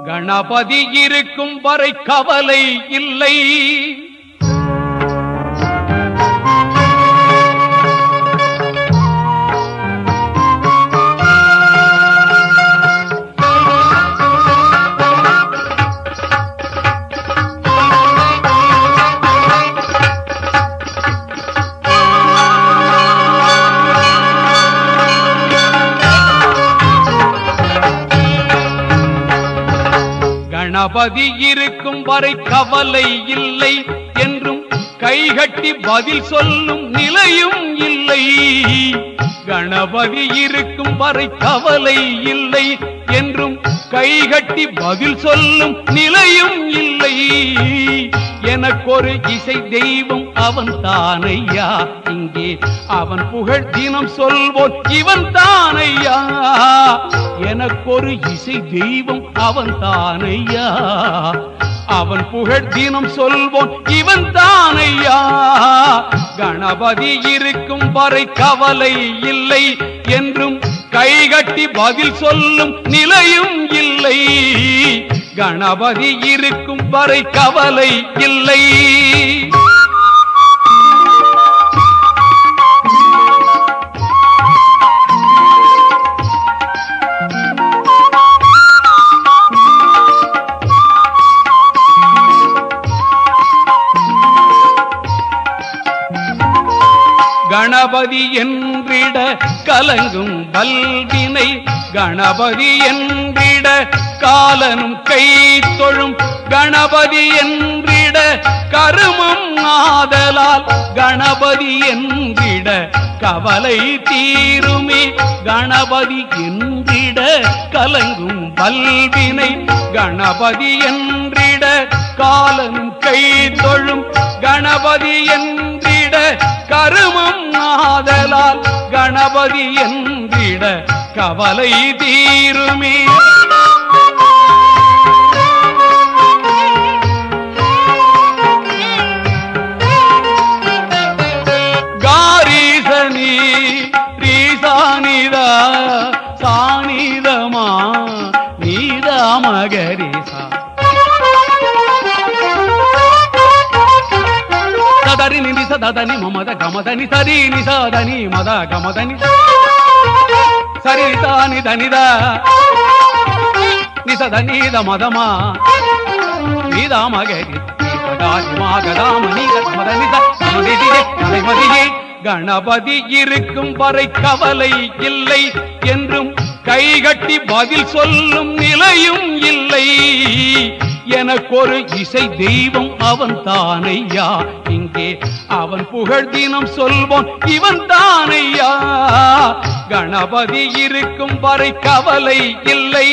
கணபதி இருக்கும் வரை கவலை இல்லை. கணபதி இருக்கும் வரை கவலை இல்லை என்றும் கைகட்டி பதில் சொல்லும் நிலையும் இல்லை. கணபதி இருக்கும் வரை கவலை இல்லை என்றும் கைகட்டி பதில் சொல்லும் நிலையும் இல்லை. எனக்கொரு இசை தெய்வம் அவன் தானையா, இங்கே அவன் புகழ் தினம் சொல்வோன் இவன் தானையா. எனக்கொரு இசை தெய்வம் அவன் தானையா, அவன் புகழ் தினம் சொல்வோன் இவன் தானையா. கணபதி இருக்கும் வரை கவலை இல்லை என்றும் கைகட்டி பதில் சொல்லும் நிலையும் இல்லை. கணபதி இருக்கும் வரை கவலை இல்லை. கணபதி என்றிட கலங்கும் வல்வினை, கணபதி என்றிட காலனும் கை தொழும், கணபதி என்றிட கருமம் ஆதலால், கணபதி என்றிட கவலை தீருமே. கணபதி என்றிட கலங்கும் வல்வினை, கணபதி என்றிட காலனும் கை தொழும், கணபதி என்றிட கருமம் ஆதலால், கணபதி என்றிட கவலை தீருமே. காரீசனி ரீசானிதா சானிதமா நீதா மகரிசா சதரி நிதி சதனி மமத கமதனி சரி நிசாதனி மத கமதனி சரிதானி தனித நிசதனீத மதமா நீதா மகரி கணபதி இருக்கும் வரை கவலை இல்லை என்றும் கைகட்டி பதில் சொல்லும் நிலையும் இல்லை. எனக்கொரு இசை தெய்வம் அவன் தானையா, இங்கே அவன் புகழ் தினம் சொல்வோன் இவன் தானையா. கணபதி இருக்கும் வரை கவலை இல்லை.